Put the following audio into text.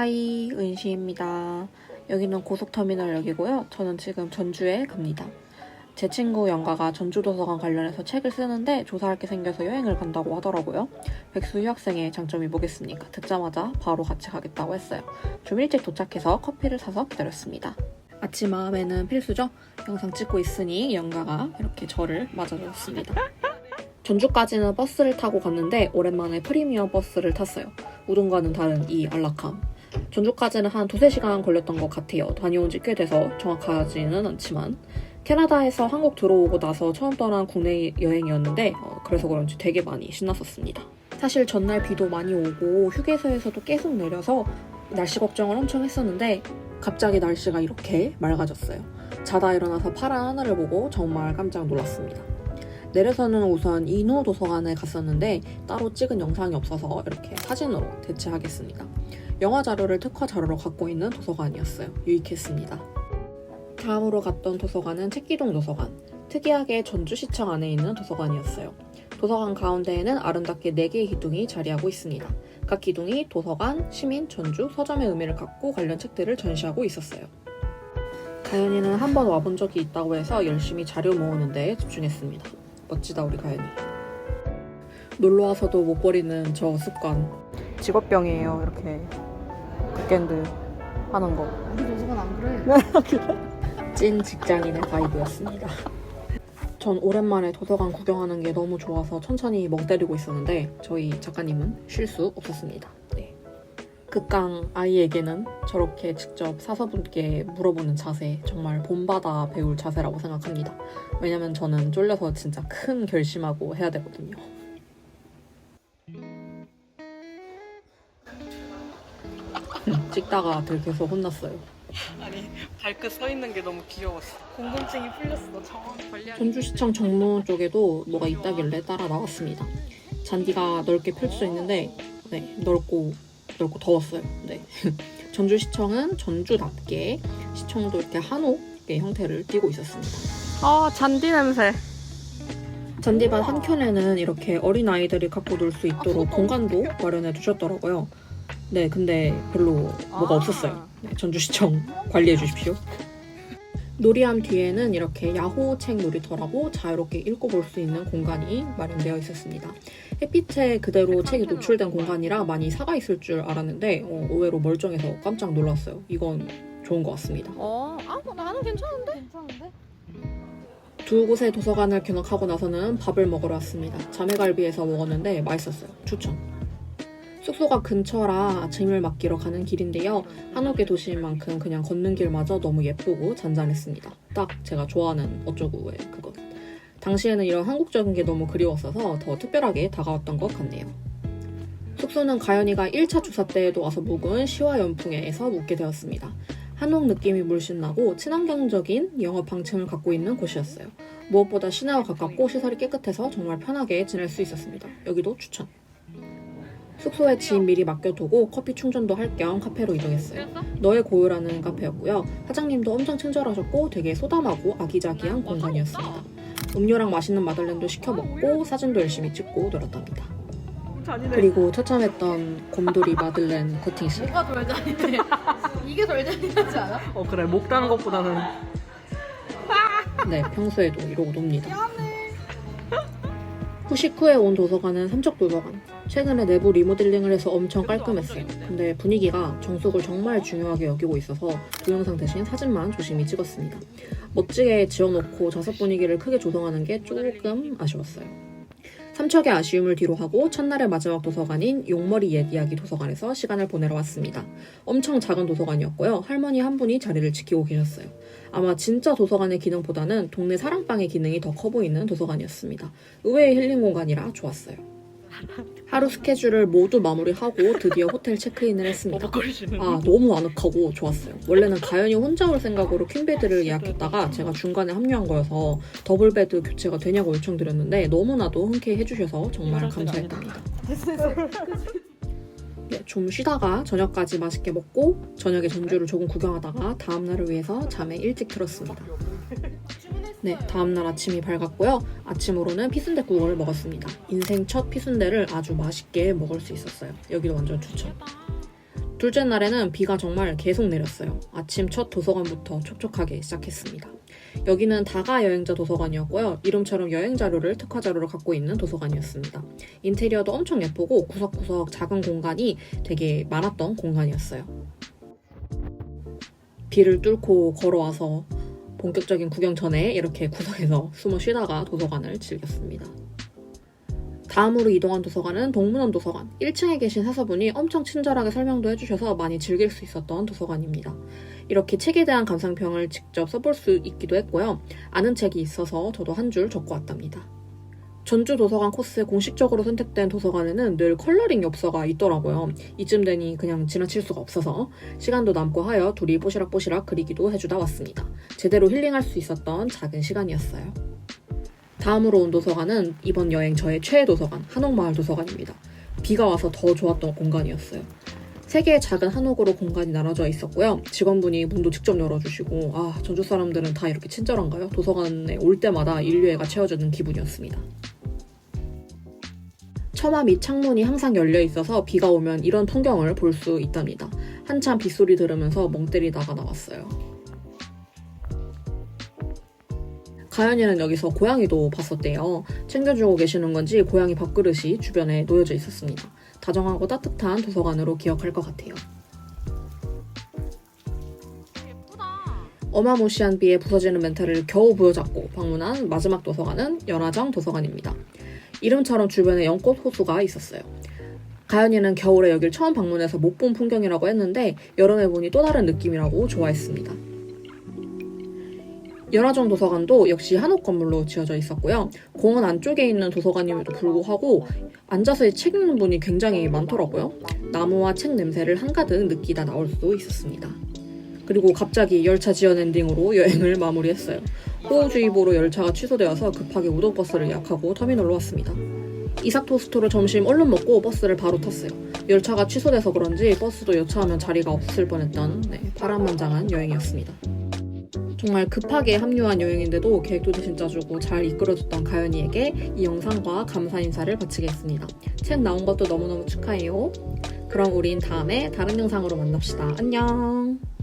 하이, 은시입니다. 여기는 고속터미널역이고요. 저는 지금 전주에 갑니다. 제 친구 영가가 전주도서관 관련해서 책을 쓰는데 조사할 게 생겨서 여행을 간다고 하더라고요. 백수 유학생의 장점이 뭐겠습니까? 듣자마자 바로 같이 가겠다고 했어요. 좀 일찍 도착해서 커피를 사서 기다렸습니다. 아침 마음에는 필수죠? 영상 찍고 있으니 영가가 이렇게 저를 맞아줬습니다. 전주까지는 버스를 타고 갔는데 오랜만에 프리미엄 버스를 탔어요. 우동과는 다른 이 안락함. 전주까지는 한 2-3시간 걸렸던 것 같아요. 다녀온 지 꽤 돼서 정확하지는 않지만. 캐나다에서 한국 들어오고 나서 처음 떠난 국내 여행이었는데 그래서 그런지 되게 많이 신났었습니다. 사실 전날 비도 많이 오고 휴게소에서도 계속 내려서 날씨 걱정을 엄청 했었는데 갑자기 날씨가 이렇게 맑아졌어요. 자다 일어나서 파란 하늘을 보고 정말 깜짝 놀랐습니다. 내려서는 우선 인후 도서관에 갔었는데 따로 찍은 영상이 없어서 이렇게 사진으로 대체하겠습니다. 영화 자료를 특화 자료로 갖고 있는 도서관이었어요. 유익했습니다. 다음으로 갔던 도서관은 책기동 도서관. 특이하게 전주시청 안에 있는 도서관이었어요. 도서관 가운데에는 아름답게 4개의 기둥이 자리하고 있습니다. 각 기둥이 도서관, 시민, 전주, 서점의 의미를 갖고 관련 책들을 전시하고 있었어요. 가연이는 한번 와본 적이 있다고 해서 열심히 자료 모으는 데 집중했습니다. 멋지다 우리 가연이. 놀러와서도 못 버리는 저 습관. 직업병이에요. 이렇게 굿겐드 하는 거. 우리 도서관 안 그래? 찐 직장인의 바이브였습니다. 전 오랜만에 도서관 구경하는 게 너무 좋아서 천천히 멍 때리고 있었는데 저희 작가님은 쉴 수 없었습니다. 네. 극강 아이에게는 저렇게 직접 사서분께 물어보는 자세 정말 본받아 배울 자세라고 생각합니다. 왜냐면 저는 쫄려서 진짜 큰 결심하고 해야 되거든요. 찍다가 들켜서 혼났어요. 아니 발끝 서 있는 게 너무 귀여웠어. 궁금증이 풀렸어. 전주시청 정문 쪽에도 뭐가 있다길래 따라 나왔습니다. 잔디가 넓게 펼쳐져 있는데 네, 넓고 더웠어요. 네. 전주시청은 전주답게 시청도 이렇게 한옥의 형태를 띠고 있었습니다. 아 잔디 냄새. 잔디밭 한켠에는 이렇게 어린아이들이 갖고 놀 수 있도록 공간도 마련해 두셨더라고요. 네, 근데 별로 뭐가 없었어요. 네, 전주시청 관리해 주십시오. 놀이함 뒤에는 이렇게 야호책 놀이터라고 자유롭게 읽어볼 수 있는 공간이 마련되어 있었습니다. 햇빛에 그대로 책이 노출된 공간이라 많이 사가 있을 줄 알았는데 의외로 멀쩡해서 깜짝 놀랐어요. 이건 좋은 것 같습니다. 나는 괜찮은데? 괜찮은데? 두 곳의 도서관을 견학하고 나서는 밥을 먹으러 왔습니다. 자매갈비에서 먹었는데 맛있었어요. 추천. 숙소가 근처라 아침을 맡기러 가는 길인데요. 한옥의 도시인 만큼 그냥 걷는 길마저 너무 예쁘고 잔잔했습니다. 딱 제가 좋아하는 어쩌구의 그것. 당시에는 이런 한국적인 게 너무 그리웠어서 더 특별하게 다가왔던 것 같네요. 숙소는 가연이가 1차 주사 때에도 와서 묵은 시화연풍에서 묵게 되었습니다. 한옥 느낌이 물씬 나고 친환경적인 영업 방침을 갖고 있는 곳이었어요. 무엇보다 시내와 가깝고 시설이 깨끗해서 정말 편하게 지낼 수 있었습니다. 여기도 추천. 숙소에 짐 미리 맡겨두고 커피 충전도 할 겸 카페로 이동했어요. 너의 고요라는 카페였고요. 사장님도 엄청 친절하셨고 되게 소담하고 아기자기한 공간이었습니다. 음료랑 맛있는 마들렌도 시켜 먹고 사진도 열심히 찍고 놀았답니다. 그리고 처참했던 곰돌이 마들렌 커팅식. 뭐가 덜 잔인해? 이게 덜 잔인하지 않아? 그래 목 따는 것보다는. 네, 평소에도 이러고 놉니다. 후식 후에 온 도서관은 삼척도서관. 최근에 내부 리모델링을 해서 엄청 깔끔했어요. 근데 분위기가 정석을 정말 중요하게 여기고 있어서 동영상 대신 사진만 조심히 찍었습니다. 멋지게 지어놓고 좌석 분위기를 크게 조성하는 게 조금 아쉬웠어요. 삼척의 아쉬움을 뒤로하고 첫날의 마지막 도서관인 용머리 옛 이야기 도서관에서 시간을 보내러 왔습니다. 엄청 작은 도서관이었고요. 할머니 한 분이 자리를 지키고 계셨어요. 아마 진짜 도서관의 기능보다는 동네 사랑방의 기능이 더 커 보이는 도서관이었습니다. 의외의 힐링 공간이라 좋았어요. 하루 스케줄을 모두 마무리하고 드디어 호텔 체크인을 했습니다. 너무 아늑하고 좋았어요. 원래는 가연이 혼자 올 생각으로 퀸베드를 예약했다가 제가 중간에 합류한 거여서 더블베드 교체가 되냐고 요청드렸는데 너무나도 흔쾌히 해주셔서 정말 감사했답니다. 네, 좀 쉬다가 저녁까지 맛있게 먹고 저녁에 전주를 조금 구경하다가 다음날을 위해서 잠에 일찍 들었습니다. 네, 다음날 아침이 밝았고요. 아침으로는 피순댓국을 먹었습니다. 인생 첫 피순대를 아주 맛있게 먹을 수 있었어요. 여기도 완전 추천. 둘째 날에는 비가 정말 계속 내렸어요. 아침 첫 도서관부터 촉촉하게 시작했습니다. 여기는 다가 여행자 도서관이었고요. 이름처럼 여행 자료를 특화 자료로 갖고 있는 도서관이었습니다. 인테리어도 엄청 예쁘고 구석구석 작은 공간이 되게 많았던 공간이었어요. 비를 뚫고 걸어와서 본격적인 구경 전에 이렇게 구석에서 숨어 쉬다가 도서관을 즐겼습니다. 다음으로 이동한 도서관은 동문원 도서관. 1층에 계신 사서분이 엄청 친절하게 설명도 해주셔서 많이 즐길 수 있었던 도서관입니다. 이렇게 책에 대한 감상평을 직접 써볼 수 있기도 했고요. 아는 책이 있어서 저도 한 줄 적고 왔답니다. 전주 도서관 코스에 공식적으로 선택된 도서관에는 늘 컬러링 엽서가 있더라고요. 이쯤 되니 그냥 지나칠 수가 없어서 시간도 남고 하여 둘이 뽀시락뽀시락 그리기도 해주다 왔습니다. 제대로 힐링할 수 있었던 작은 시간이었어요. 다음으로 온 도서관은 이번 여행 저의 최애 도서관, 한옥마을 도서관입니다. 비가 와서 더 좋았던 공간이었어요. 3개의 작은 한옥으로 공간이 나눠져 있었고요. 직원분이 문도 직접 열어주시고 전주 사람들은 다 이렇게 친절한가요? 도서관에 올 때마다 인류애가 채워주는 기분이었습니다. 처마 및 창문이 항상 열려 있어서 비가 오면 이런 풍경을 볼 수 있답니다. 한참 빗소리 들으면서 멍 때리다가 나왔어요. 가연이는 여기서 고양이도 봤었대요. 챙겨주고 계시는 건지 고양이 밥그릇이 주변에 놓여져 있었습니다. 다정하고 따뜻한 도서관으로 기억할 것 같아요. 어마무시한 비에 부서지는 멘탈을 겨우 부여잡고 방문한 마지막 도서관은 연화정 도서관입니다. 이름처럼 주변에 연꽃 호수가 있었어요. 가연이는 겨울에 여길 처음 방문해서 못 본 풍경이라고 했는데 여름에 보니 또 다른 느낌이라고 좋아했습니다. 연화정 도서관도 역시 한옥 건물로 지어져 있었고요. 공원 안쪽에 있는 도서관임에도 불구하고 앉아서 책 읽는 분이 굉장히 많더라고요. 나무와 책 냄새를 한가득 느끼다 나올 수 있었습니다. 그리고 갑자기 열차 지연 엔딩으로 여행을 마무리했어요. 호우주의보로 열차가 취소되어서 급하게 우도버스를 예약하고 터미널로 왔습니다. 이삭토스트로 점심 얼른 먹고 버스를 바로 탔어요. 열차가 취소돼서 그런지 버스도 여차하면 자리가 없을 뻔했던 파란만장한 여행이었습니다. 정말 급하게 합류한 여행인데도 계획도 대신 짜주고 잘 이끌어줬던 가연이에게 이 영상과 감사 인사를 바치겠습니다. 책 나온 것도 너무너무 축하해요. 그럼 우린 다음에 다른 영상으로 만납시다. 안녕!